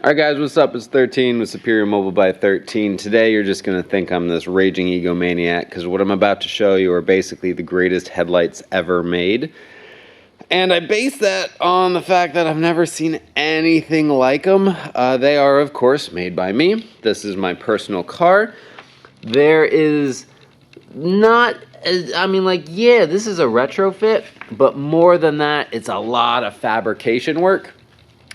Alright guys, what's up? It's 13 with Superior Mobile by 13. Today you're just going to think I'm this raging egomaniac because what I'm about to show you are basically the greatest headlights ever made. And I base that on the fact that I've never seen anything like them. They are, of course, made by me. This is my personal car. There is not, yeah, this is a retrofit, but more than that, it's a lot of fabrication work.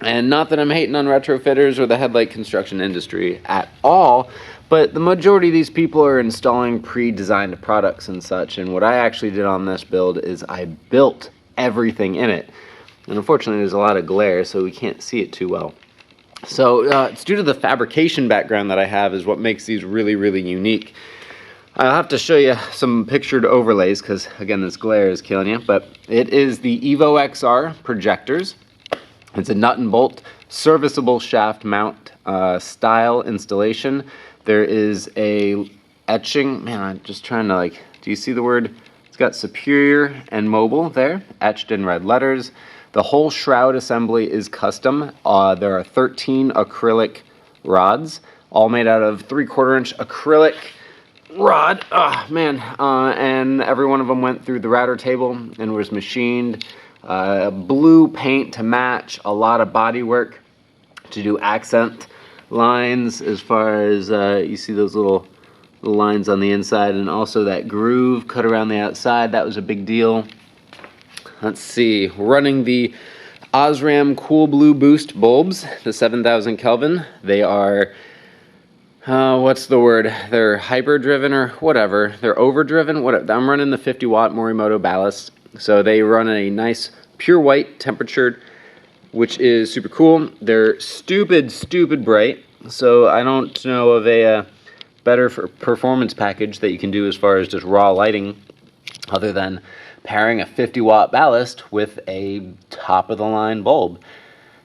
And not that I'm hating on retrofitters or the headlight construction industry at all, but the majority of these people are installing pre-designed products and such. And what I actually did on this build is I built everything in it. And unfortunately, there's a lot of glare, so we can't see it too well. So it's due to the fabrication background that I have is what makes these really, really unique. I'll have to show you some pictured overlays because, again, this glare is killing you. But it is the EVOXR projectors. It's a nut and bolt serviceable shaft mount style installation. There is a etching, man, I'm just trying to do you see the word? It's got superior and mobile there, etched in red letters. The whole shroud assembly is custom. There are 13 acrylic rods, all made out of 3/4 inch acrylic rod. Oh man, and every one of them went through the router table and was machined. Blue paint to match, a lot of body work to do accent lines as far as you see those little lines on the inside, and also that groove cut around the outside. That was a big deal. Let's see, running the Osram Cool Blue Boost bulbs, the 7000 Kelvin. They are what's the word? They're hyper driven or whatever. They're overdriven. I'm running the 50 watt Morimoto Ballasts. So they run a nice pure white temperatured, which is super cool. They're stupid bright. So I don't know of a better performance package that you can do as far as just raw lighting other than pairing a 50 watt ballast with a top of the line bulb.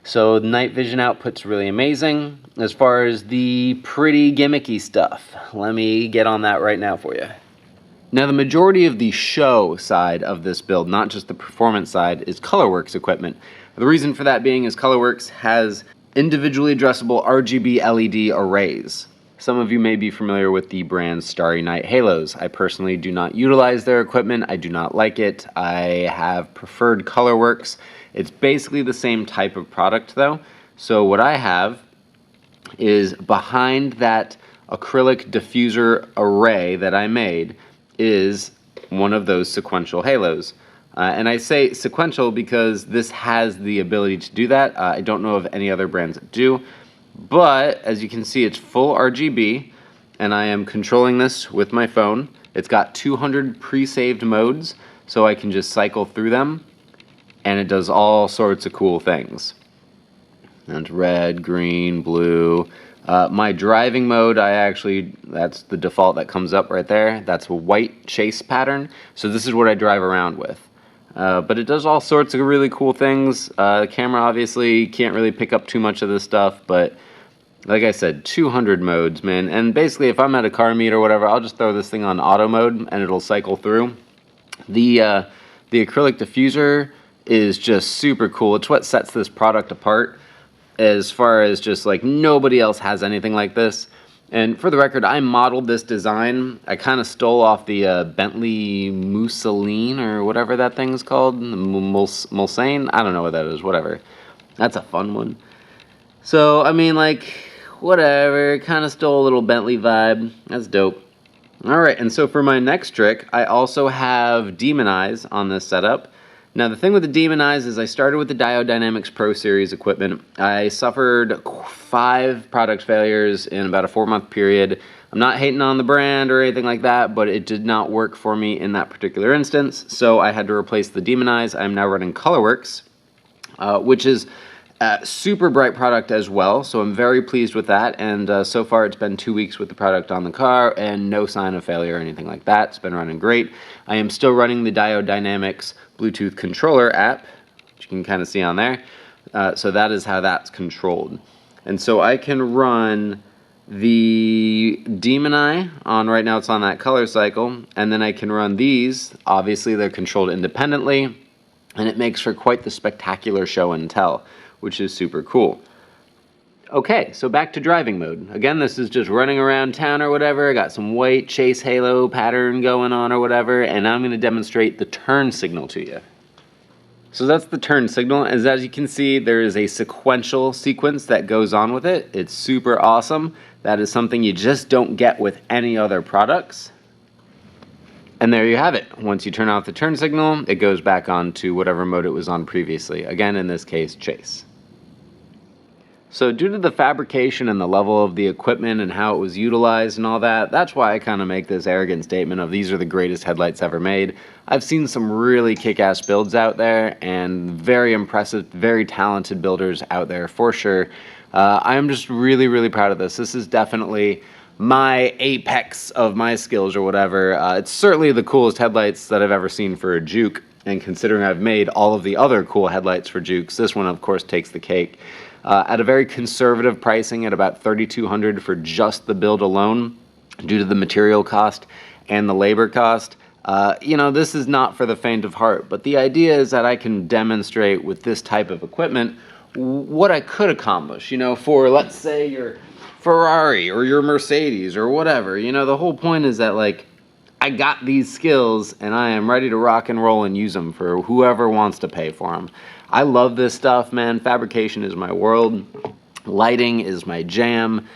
So night vision output's really amazing. As far as the pretty gimmicky stuff, let me get on that right now for you. Now the majority of the show side of this build, not just the performance side, is Colorwerkz equipment. The reason for that being is Colorwerkz has individually addressable RGB LED arrays. Some of you may be familiar with the brand Starry Night Halos. I personally do not utilize their equipment. I do not like it. I have preferred Colorwerkz. It's basically the same type of product though. So what I have is behind that acrylic diffuser array that I made is one of those sequential halos. And I say sequential because this has the ability to do that. I don't know of any other brands that do. But as you can see, it's full RGB, and I am controlling this with my phone. It's got 200 pre-saved modes, so I can just cycle through them, and it does all sorts of cool things. And red, green, blue. My driving mode, that's the default that comes up right there. That's a white chase pattern. So this is what I drive around with. But it does all sorts of really cool things. The camera obviously can't really pick up too much of this stuff, but like I said, 200 modes, man. And basically if I'm at a car meet or whatever, I'll just throw this thing on auto mode and it'll cycle through. The acrylic diffuser is just super cool. It's what sets this product apart. As far as just nobody else has anything like this. And for the record, I modeled this design. I kind of stole off the Bentley Mousseline or whatever that thing's called. Mulsanne? I don't know what that is, whatever. That's a fun one. So, I mean, whatever. Kind of stole a little Bentley vibe. That's dope. Alright, and so for my next trick, I also have Demon Eyes on this setup. Now the thing with the Demon Eyes is I started with the Diode Dynamics Pro Series equipment. I suffered 5 product failures in about a 4-month period. I'm not hating on the brand or anything like that, but it did not work for me in that particular instance, so I had to replace the Demon Eyes. I'm now running Colorwerkz, which is a super bright product as well, so I'm very pleased with that, and so far it's been 2 weeks with the product on the car and no sign of failure or anything like that. It's been running great. I am still running the Diode Dynamics Bluetooth controller app, which you can kind of see on there. So that is how that's controlled. And so I can run the Demon Eye on, right now it's on that color cycle, and then I can run these. Obviously they're controlled independently, and it makes for quite the spectacular show and tell, which is super cool. Okay, so back to driving mode. Again, this is just running around town or whatever. I got some white chase halo pattern going on or whatever, and I'm going to demonstrate the turn signal to you. So that's the turn signal. As you can see, there is a sequential sequence that goes on with it. It's super awesome. That is something you just don't get with any other products. And there you have it. Once you turn off the turn signal, it goes back on to whatever mode it was on previously. Again, in this case, chase. So due to the fabrication and the level of the equipment and how it was utilized and all that, that's why I kind of make this arrogant statement of these are the greatest headlights ever made. I've seen some really kick-ass builds out there and very impressive, very talented builders out there for sure. I'm just really, really proud of this. This is definitely my apex of my skills or whatever. It's certainly the coolest headlights that I've ever seen for a Juke, and considering I've made all of the other cool headlights for Jukes, this one of course takes the cake. At a very conservative pricing at about $3,200 for just the build alone, due to the material cost and the labor cost. You know, this is not for the faint of heart, but the idea is that I can demonstrate with this type of equipment what I could accomplish, you know, for let's say your Ferrari or your Mercedes or whatever. You know, the whole point is that, like, I got these skills and I am ready to rock and roll and use them for whoever wants to pay for them. I love this stuff, man. Fabrication is my world. Lighting is my jam.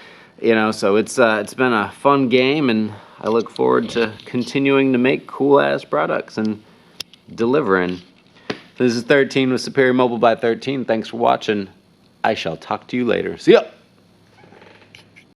You know, so it's been a fun game, and I look forward to continuing to make cool-ass products and delivering. This is 13 with Superior Mobile by 13. Thanks for watching. I shall talk to you later. See ya!